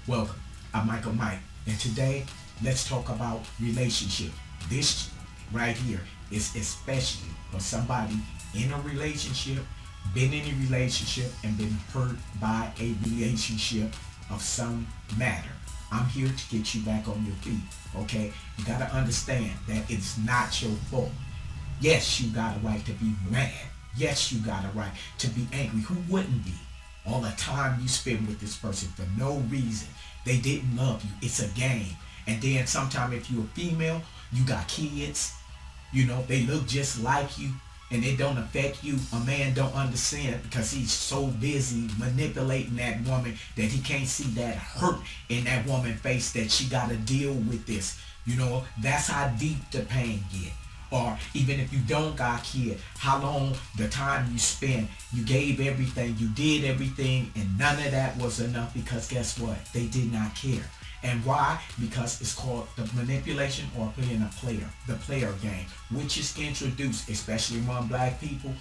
Welcome. I'm Michael Mike, and today let's talk about relationship. This right here is especially for somebody in a relationship, been in a relationship, and been hurt by a relationship of some matter. I'm here to get you back on your feet. Okay, you gotta understand that it's not your fault. Yes, you got a right to be mad. Yes, you got a right to be angry. Who wouldn't be? All the time you spend with this person for no reason. They didn't love you. It's a game. And then sometime if you're a female, you got kids, they look just like you and it don't affect you. A man don't understand because he's so busy manipulating that woman that he can't see that hurt in that woman's face that she got to deal with this. That's how deep the pain get. Or even if you don't got kid, how long the time you spent, you gave everything, you did everything, and none of that was enough because guess what? They did not care. And why? Because it's called the manipulation or playing a player, the player game, which is introduced, especially among black people,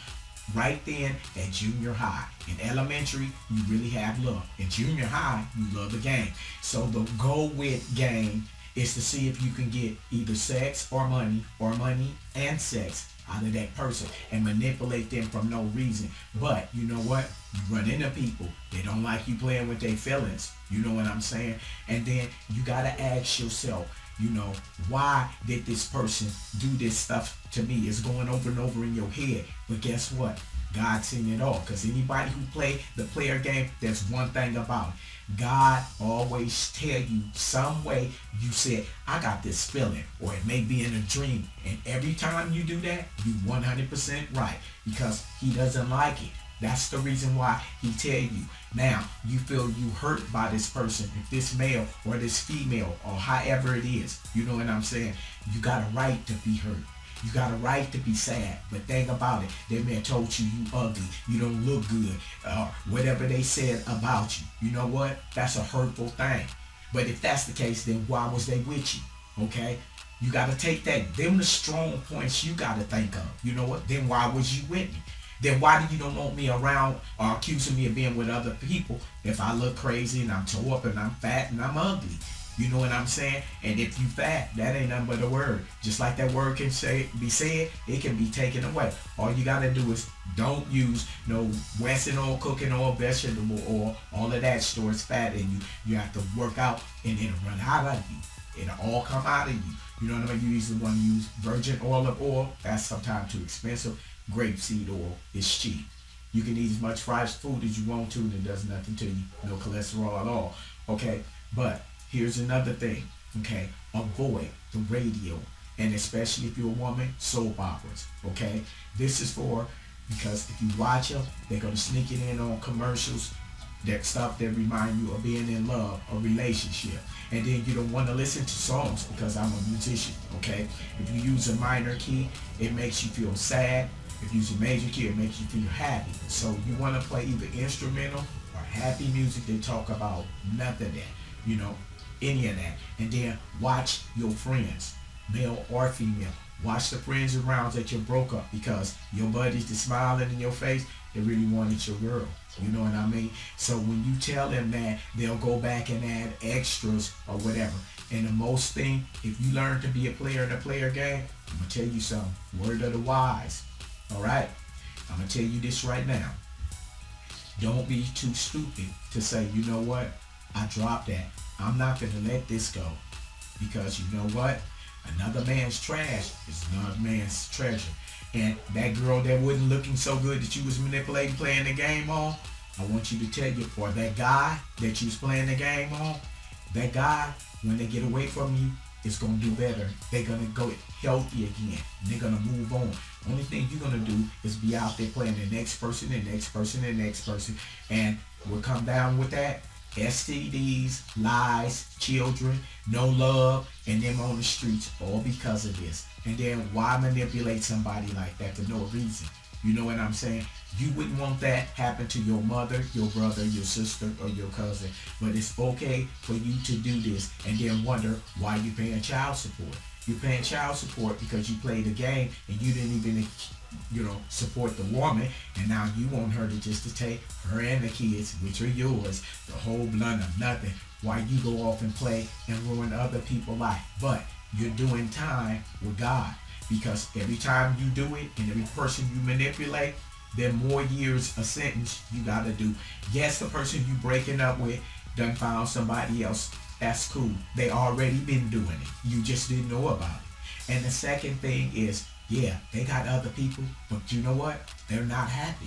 right then at junior high. In elementary, you really have love. In junior high, you love the game. So the go with game is to see if you can get either sex or money and sex out of that person and manipulate them from no reason. But you know what? You run into people, they don't like you playing with their feelings. You know what I'm saying? And then you gotta ask yourself, why did this person do this stuff to me? It's going over and over in your head. But guess what? God seen it all. Because anybody who play the player game, there's one thing about it. God always tell you some way. You said, I got this feeling, or it may be in a dream. And every time you do that, you 100% right. Because he doesn't like it. That's the reason why he tell you. Now, you feel you hurt by this person, if this male or this female or however it is. You know what I'm saying? You got a right to be hurt. You got a right to be sad. But think about it. That man told you ugly. You don't look good. Whatever they said about you. You know what? That's a hurtful thing. But if that's the case, then why was they with you? Okay? You got to take that. Them the strong points you got to think of. You know what? Then why was you with me? Then why do you don't want me around or accusing me of being with other people if I look crazy and I'm tore up and I'm fat and I'm ugly? You know what I'm saying? And if you fat, that ain't nothing but a word. Just like that word can be said, it can be taken away. All you gotta do is don't use no Western oil, cooking oil, vegetable oil, all of that stores fat in you. You have to work out and it'll run out of you. It'll all come out of you. You know what I mean? You either want to use virgin olive oil, that's sometimes too expensive. Grapeseed oil is cheap. You can eat as much fried food as you want to and it does nothing to you. No cholesterol at all. Okay? But here's another thing. Okay? Avoid the radio. And especially if you're a woman, soap operas. Okay? This is for, because if you watch them, they're going to sneak it in on commercials, that stuff that remind you of being in love, a relationship. And then you don't want to listen to songs because I'm a musician, okay? If you use a minor key, it makes you feel sad. If you use a major key, it makes you feel happy. So you want to play either instrumental or happy music that talk about nothing of that, any of that. And then watch your friends, male or female. Watch the friends around that you broke up because your buddies that smiling in your face, they really wanted your girl. You know what I mean? So when you tell them that, they'll go back and add extras or whatever. And the most thing, if you learn to be a player in a player game, I'm going to tell you something. Word of the wise. All right? I'm going to tell you this right now. Don't be too stupid to say, you know what? I dropped that. I'm not going to let this go. Because you know what? Another man's trash is another man's treasure. And that girl that wasn't looking so good that you was manipulating, playing the game on, I want you to tell you, or that guy that you was playing the game on, that guy, when they get away from you, is going to do better. They're going to go healthy again. And they're going to move on. Only thing you're going to do is be out there playing the next person, the next person, the next person. And we'll come down with that. STDs, lies, children, no love, and them on the streets, all because of this. And then why manipulate somebody like that for no reason? You know what I'm saying? You wouldn't want that happen to your mother, your brother, your sister, or your cousin. But it's okay for you to do this and then wonder why you're paying child support. You're paying child support because you played the game and you didn't even, support the woman, and now you want her to take her and the kids, which are yours, the whole blunt of nothing, while you go off and play and ruin other people's life. But you're doing time with God, because every time you do it and every person you manipulate, then more years a sentence you gotta do. Yes, the person you breaking up with done found somebody else. That's cool. They already been doing it. You just didn't know about it. And the second thing is, yeah, they got other people, but you know what? They're not happy.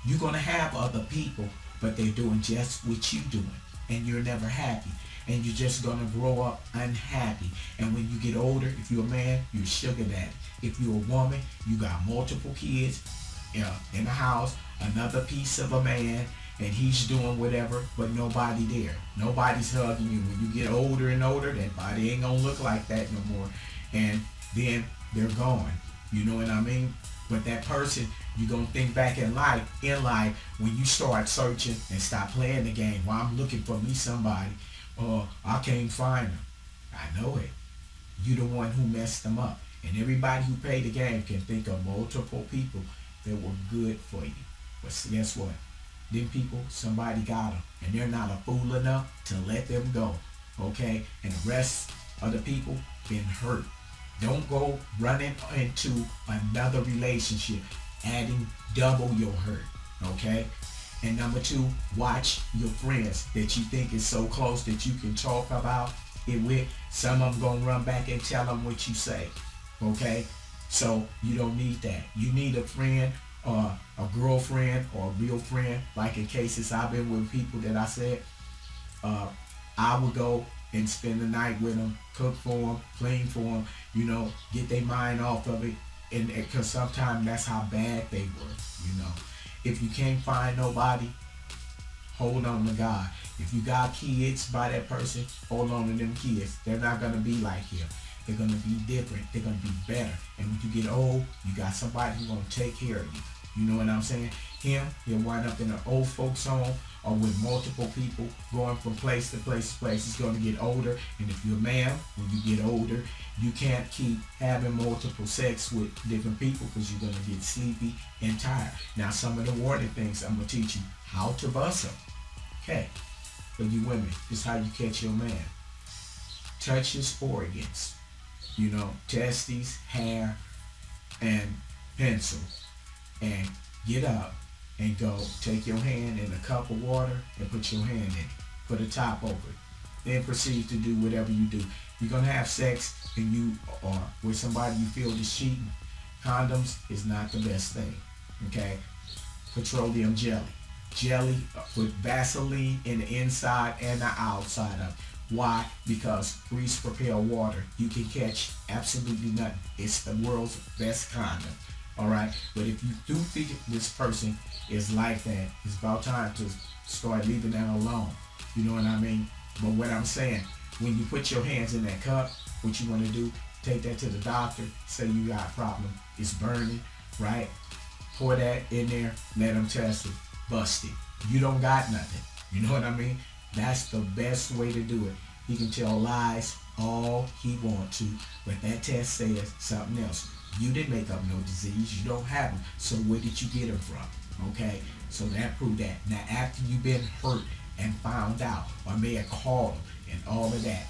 You're gonna have other people, but they're doing just what you doing, and you're never happy. And you're just gonna grow up unhappy. And when you get older, if you're a man, you're a sugar daddy. If you're a woman, you got multiple kids, in the house, another piece of a man, and he's doing whatever, but nobody there. Nobody's hugging you. When you get older and older, that body ain't gonna look like that no more. And then they're gone. You know what I mean? But that person, you're gonna think back in life, when you start searching and stop playing the game. Well, I'm looking for me somebody. I can't find them. I know it. You the one who messed them up. And everybody who played the game can think of multiple people that were good for you. But guess what? Them people, somebody got them. And they're not a fool enough to let them go. Okay? And the rest of the people been hurt. Don't go running into another relationship, adding double your hurt. Okay? And number two, watch your friends that you think is so close that you can talk about it with. Some of them gonna run back and tell them what you say. Okay? So you don't need that. You need a friend or a girlfriend or a real friend. Like in cases I've been with people that I said, I would go and spend the night with them, cook for them, clean for them, get their mind off of it. And because sometimes that's how bad they were. If you can't find nobody, hold on to God. If you got kids by that person, hold on to them kids. They're not going to be like him. They're going to be different. They're going to be better. And when you get old, you got somebody who's going to take care of you. You know what I'm saying? He'll wind up in an old folks home or with multiple people going from place to place to place. He's going to get older. And if you're a man, when you get older, you can't keep having multiple sex with different people because you're going to get sleepy and tired. Now, some of the warning things I'm going to teach you how to bust them. Okay. For you women, this is how you catch your man. Touch his organs. Testes, hair, and pencil. And get up and go take your hand in a cup of water and put your hand in it. Put a top over it. Then proceed to do whatever you do. You're going to have sex and you are with somebody you feel is cheating. Condoms is not the best thing. Okay? Petroleum jelly. Jelly, put Vaseline in the inside and the outside of it. Why? Because grease propelled water, you can catch absolutely nothing. It's the world's best condom. Alright? But if you do think this person is like that, it's about time to start leaving that alone. You know what I mean? But what I'm saying, when you put your hands in that cup, what you want to do, take that to the doctor, say you got a problem, it's burning, right? Pour that in there, let them test it, bust it. You don't got nothing. You know what I mean? That's the best way to do it. He can tell lies all he wants to, but that test says something else. You didn't make up no disease. You don't have them. So where did you get them from? Okay? So that proved that. Now, after you've been hurt and found out, or may have called him and all of that,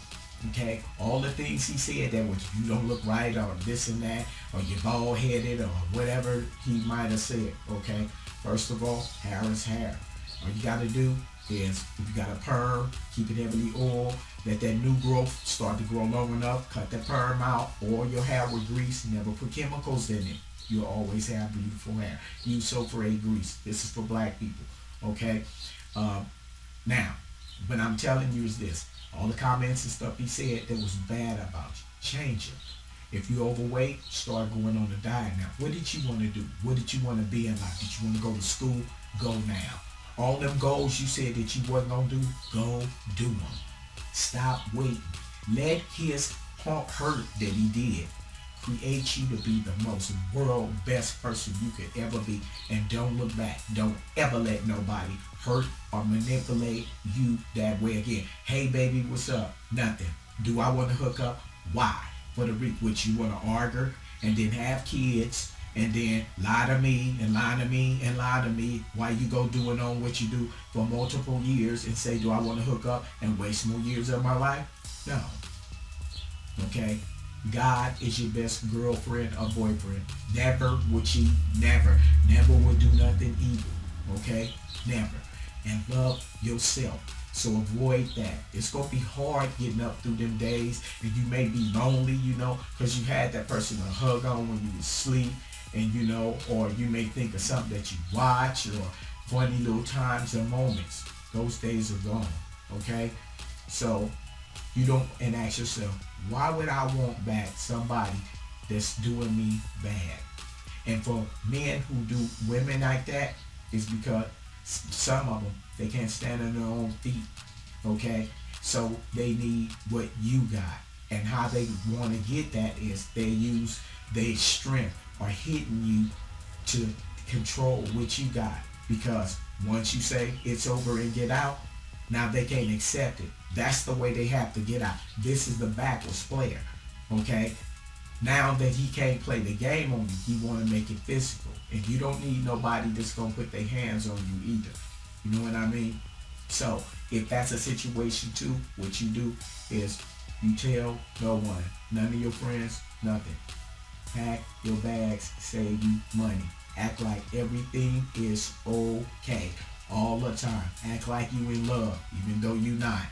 okay? All the things he said that was you don't look right or this and that, or you're bald-headed or whatever he might have said, okay? First of all, hair is hair. All you got to do is, if you got a perm, keep it heavily oiled. Let that new growth start to grow long enough. Cut the perm out. Oil your hair with grease. Never put chemicals in it. You'll always have beautiful hair. Use Sulfur grease. This is for black people. Okay? Now, what I'm telling you is this. All the comments and stuff he said that was bad about you, change it. If you're overweight, start going on a diet now. What did you want to do? What did you want to be in life? Did you want to go to school? Go now. All them goals you said that you wasn't going to do, go do them. Stop waiting. Let his hurt that he did create you to be the most world best person you could ever be. And don't look back. Don't ever let nobody hurt or manipulate you that way again. Hey baby, what's up? Nothing. Do I want to hook up? Why? for the which you want to argue and then have kids and then lie to me and lie to me and lie to me while you go doing on what you do for multiple years and say, do I want to hook up and waste more years of my life? No. Okay? God is your best girlfriend or boyfriend. Never would cheat. Never. Never would do nothing evil. Okay? Never. And love yourself. So avoid that. It's going to be hard getting up through them days, and you may be lonely, because you had that person to hug on when you was asleep, and or you may think of something that you watch or funny little times and moments. Those days are gone. Okay? So you don't, and ask yourself, why would I want back somebody that's doing me bad? And for men who do women like that, it's because some of them, they can't stand on their own feet. Okay? So they need what you got. And how they want to get that is they use their strength or hitting you to control what you got. Because once you say it's over and get out, now they can't accept it. That's the way they have to get out. This is the backwards player. Okay? Now that he can't play the game on you, he want to make it physical. And you don't need nobody that's going to put their hands on you either. You know what I mean? So, if that's a situation too, what you do is you tell no one, none of your friends, nothing. Pack your bags, save you money. Act like everything is okay all the time. Act like you in love, even though you're not.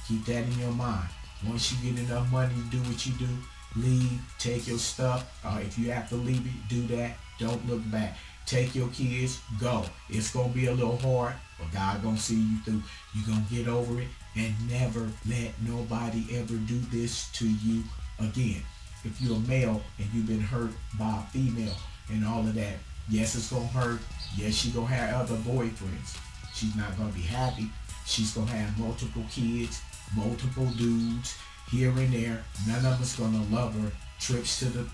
Keep that in your mind. Once you get enough money to do what you do, leave, take your stuff. If you have to leave it, do that. Don't look back. Take your kids, go. It's going to be a little hard, but God going to see you through. You're going to get over it, and never let nobody ever do this to you again. If you're a male and you've been hurt by a female and all of that, yes, it's going to hurt. Yes, she's going to have other boyfriends. She's not going to be happy. She's going to have multiple kids, multiple dudes here and there. None of us going to love her. Trips to the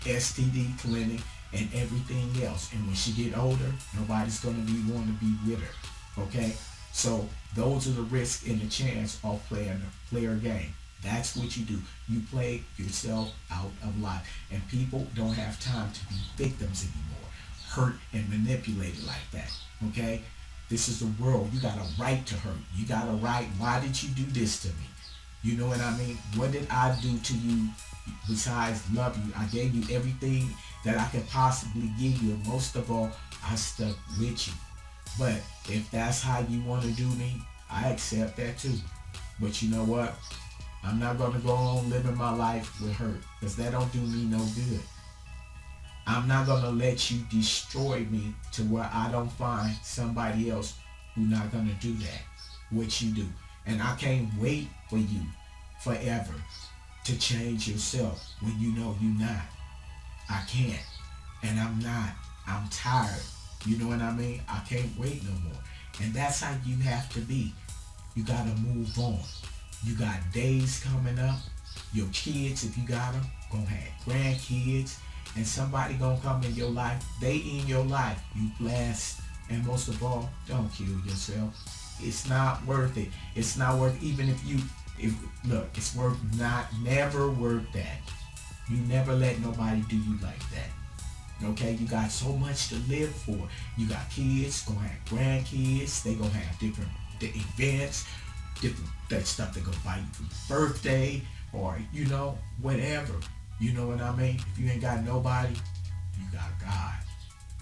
STD clinic and everything else. And when she get older, nobody's going to be wanting to be with her. Okay? So those are the risks and the chance of playing a player game. That's what you do. You play yourself out of life. And people don't have time to be victims anymore. Hurt and manipulated like that. Okay? This is the world. You got a right to hurt. You got a right. Why did you do this to me? You know what I mean? What did I do to you besides love you? I gave you everything that I could possibly give you. And most of all, I stuck with you. But if that's how you want to do me, I accept that too. But you know what? I'm not going to go on living my life with hurt, because that don't do me no good. I'm not going to let you destroy me to where I don't find somebody else who's not going to do that, what you do. And I can't wait for you forever to change yourself when you know you're not. I can't. And I'm not. I'm tired. You know what I mean? I can't wait no more. And that's how you have to be. You got to move on. You got days coming up. Your kids, if you got them, going to have grandkids. And somebody going to come in your life. They in your life. You blessed. And most of all, don't kill yourself. It's not worth it. It's not worth, even if look, it's never worth that. You never let nobody do you like that. Okay? You got so much to live for. You got kids, gonna have grandkids, they gonna have different events, different that stuff they gonna buy you for your birthday, or whatever. You know what I mean? If you ain't got nobody, you got God.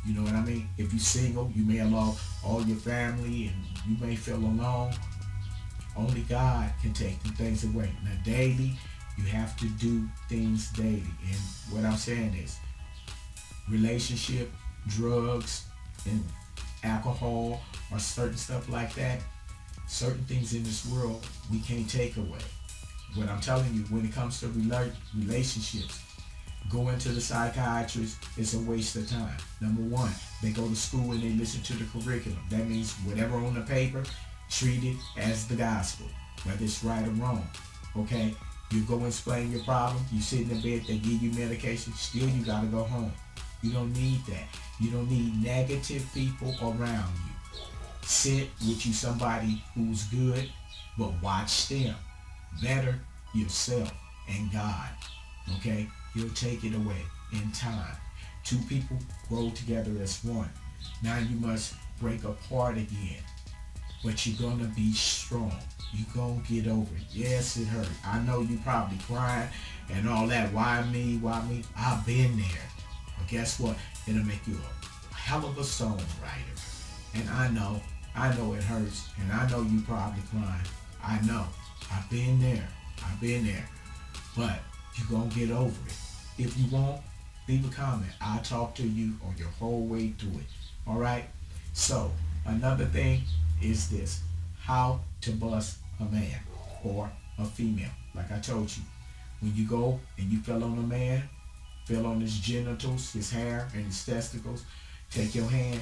You know what I mean? If you're single, you may have lost all your family and you may feel alone. Only God can take the things away. Now daily, you have to do things daily. And what I'm saying is, relationship, drugs, and alcohol, or certain stuff like that, certain things in this world we can't take away. What I'm telling you, when it comes to relationships, going to the psychiatrist is a waste of time. Number one, they go to school and they listen to the curriculum. That means whatever on the paper, treat it as the gospel, whether it's right or wrong. Okay? You go and explain your problem, you sit in the bed, they give you medication, still you gotta go home. You don't need that. You don't need negative people around you. Sit with you somebody who's good, but watch them. Better yourself and God. Okay? He'll take it away in time. Two people grow together as one. Now you must break apart again. But you're gonna be strong. You gonna get over it. Yes, it hurt. I know you probably crying and all that. Why me? Why me? I've been there. But guess what? It'll make you a hell of a songwriter. And I know it hurts. And I know you probably crying. I know. I've been there. I've been there. But you gonna get over it. If you won't, leave a comment. I'll talk to you on your whole way through it. Alright? So, another thing is this. How to bust a man or a female. Like I told you. When you go and you fell on a man, fell on his genitals, his hair, and his testicles, take your hand,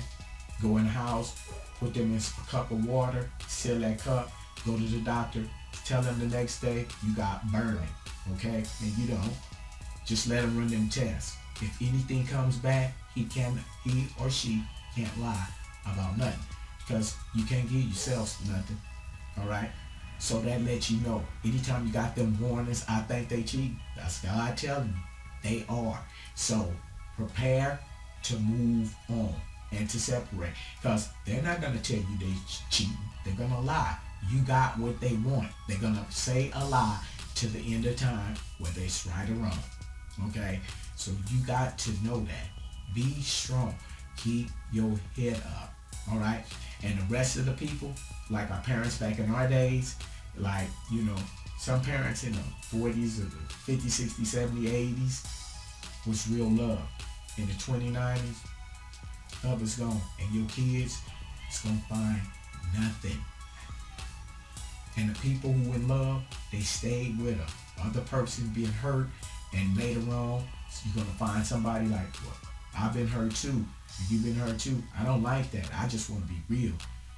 go in the house, put them in a cup of water, seal that cup, go to the doctor, tell them the next day you got burning. Okay? And you don't. Just let him run them tests. If anything comes back, he or she can't lie about nothing. Because you can't give yourself nothing. Alright? So that lets you know. Anytime you got them warnings, I think they cheat. That's God telling you. They are. So prepare to move on and to separate. Because they're not going to tell you they cheating. They're going to lie. You got what they want. They're going to say a lie to the end of time, whether it's right or wrong. Okay? So you got to know that. Be strong. Keep your head up. Alright? And the rest of the people, like our parents back in our days, like, some parents in the 40s or the 50s, 60s, 70s, 80s was real love. In the 2090s, love is gone. And your kids is going to find nothing. And the people who in love, they stayed with them. Other person being hurt, and later on, you're going to find somebody like, well, I've been hurt too. You've been hurt too. I don't like that. I just want to be real.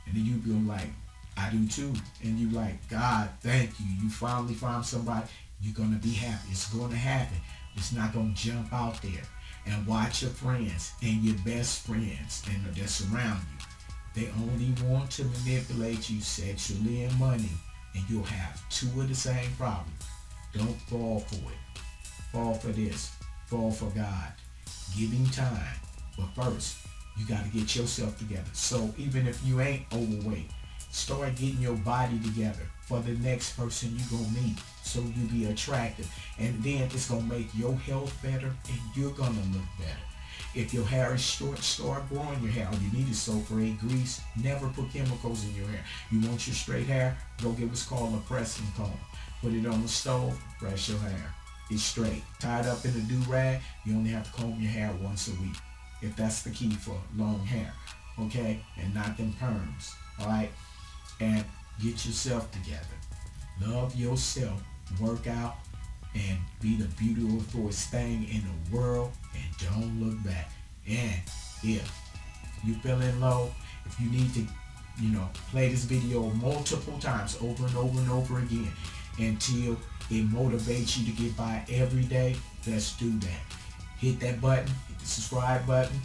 And then you be like, I do too. And you like, God, thank you. You finally found somebody. You're going to be happy. It's going to happen. It's not going to jump out there. And watch your friends and your best friends and that surround you. They only want to manipulate you sexually and money. And you'll have two of the same problem. Don't fall for it. Fall for this. Fall for God. Give him time. But first, you got to get yourself together. So even if you ain't overweight, start getting your body together for the next person you're going to meet. So you be attractive. And then it's going to make your health better and you're going to look better. If your hair is short, start growing your hair. All you need is sulfate grease. Never put chemicals in your hair. You want your straight hair? Go get what's called a pressing comb. Put it on the stove, brush your hair. It's straight. Tied up in a do-rag, you only have to comb your hair once a week. If that's the key for long hair. Okay? And not them perms. Alright? And get yourself together. Love yourself. Work out. And be the beautiful thing in the world. And don't look back. And if you feeling low, if you need to, play this video multiple times over and over and over again until it motivates you to get by every day, let's do that. Hit that button, hit the subscribe button,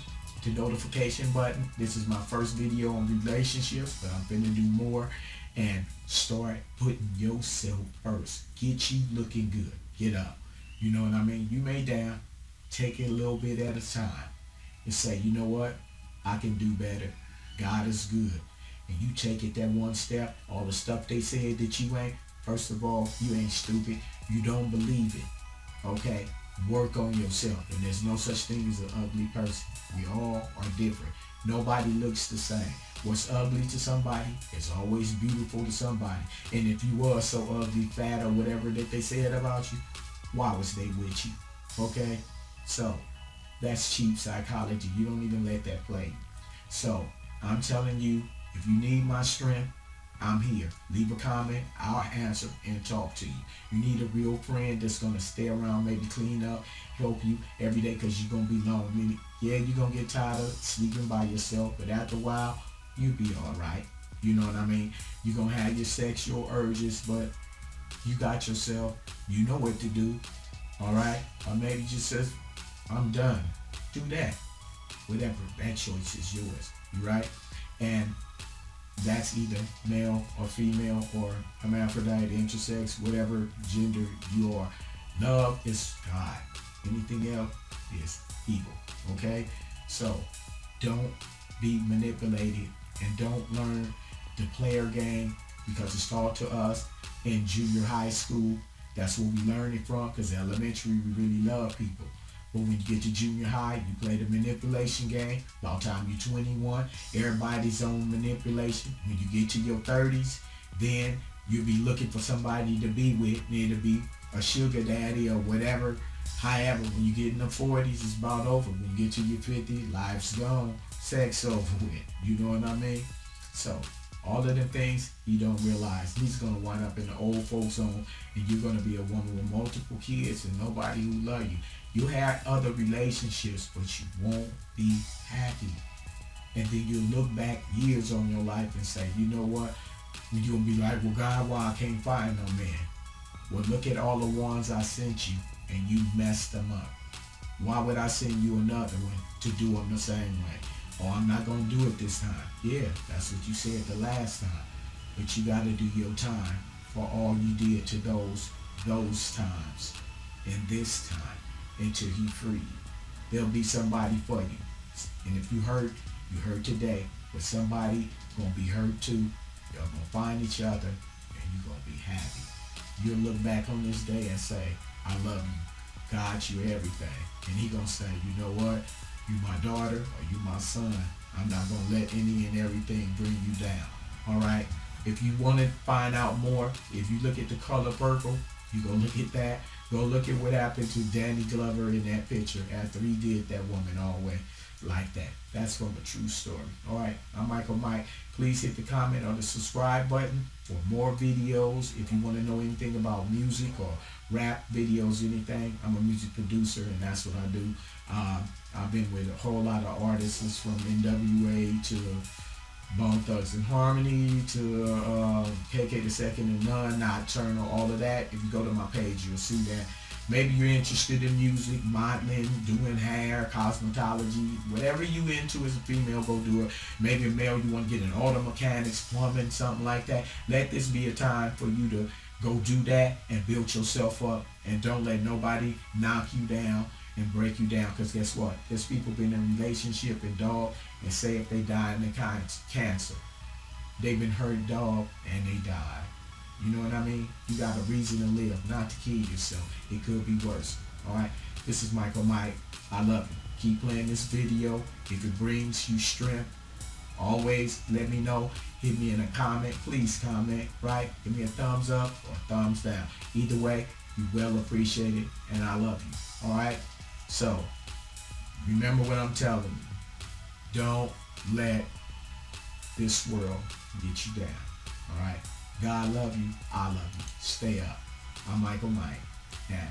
the notification button. This is my first video on relationships, but I'm finna do more. And start putting yourself first. Get you looking good. Get up. You know what I mean? You may down. Take it a little bit at a time. And say, you know what? I can do better. God is good. And you take it that one step. All the stuff they said that you ain't. First of all, you ain't stupid. You don't believe it. Okay? Work on yourself. And there's no such thing as an ugly person. We all are different. Nobody looks the same. What's ugly to somebody is always beautiful to somebody. And if you were so ugly, fat, or whatever that they said about you, why was they with you? Okay? So, that's cheap psychology. You don't even let that play. So, I'm telling you, if you need my strength, I'm here. Leave a comment. I'll answer and talk to you. You need a real friend that's going to stay around, maybe clean up, help you every day because you're going to be lonely. Yeah, you're going to get tired of sleeping by yourself, but after a while, you'll be all right. You know what I mean? You're going to have your sexual urges, but you got yourself. You know what to do. All right? Or maybe just says, I'm done. Do that. Whatever. That choice is yours. You right? And that's either male or female or hermaphrodite, intersex, whatever gender you are. Love is God. Anything else is evil. Okay? So don't be manipulated and don't learn the player game because it's taught to us in junior high school. That's where we learn it from because elementary we really love people. But when you get to junior high, you play the manipulation game. By the time you're 21, everybody's on manipulation. When you get to your 30s, then you'll be looking for somebody to be with. It'll be a sugar daddy or whatever. However, when you get in the 40s, it's about over. When you get to your 50s, life's gone. Sex over with. You know what I mean? So all of them things you don't realize. He's gonna wind up in the old folks home, and you're gonna be a woman with multiple kids and nobody who love you. You had other relationships, but you won't be happy. And then you look back years on your life and say, you know what? You'll be like, well, God, why I can't find no man? Well, look at all the ones I sent you, and you messed them up. Why would I send you another one to do them the same way? Oh, I'm not going to do it this time. Yeah, that's what you said the last time. But you got to do your time for all you did to those times and this time until he free you. There'll be somebody for you. And if you hurt today, but somebody going to be hurt too. You're going to find each other and you're going to be happy. You'll look back on this day and say, I love you. God, you're everything. And he going to say, you know what? You my daughter or you my son. I'm not going to let any and everything bring you down. All right? If you want to find out more, if you look at The Color Purple, you go look at that. Go look at what happened to Danny Glover in that picture after he did that woman all the way like that. That's from a true story. All right, I'm Michael Mike. Please hit the comment or the subscribe button for more videos. If you want to know anything about music or rap videos, anything, I'm a music producer and that's what I do. I've been with a whole lot of artists from NWA to Bone Thugs and Harmony to KK the Second and None, Nocturnal, all of that. If you go to my page, you'll see that. Maybe you're interested in music, modeling, doing hair, cosmetology, whatever you into as a female, go do it. Maybe a male, you want to get in auto mechanics, plumbing, something like that. Let this be a time for you to go do that and build yourself up, and don't let nobody knock you down and break you down, because guess what? There's people been in a relationship and dog, and say if they die in the cancer, they've been hurt dog and they died. You know what I mean? You got a reason to live, not to kill yourself. It could be worse. All right? This is Michael Mike. I love you. Keep playing this video. If it brings you strength, always let me know. Hit me in a comment. Please comment, right? Give me a thumbs up or thumbs down. Either way, you well appreciated, and I love you. All right? So, remember what I'm telling you. Don't let this world get you down. All right? God love you. I love you. Stay up. I'm Michael Mike. And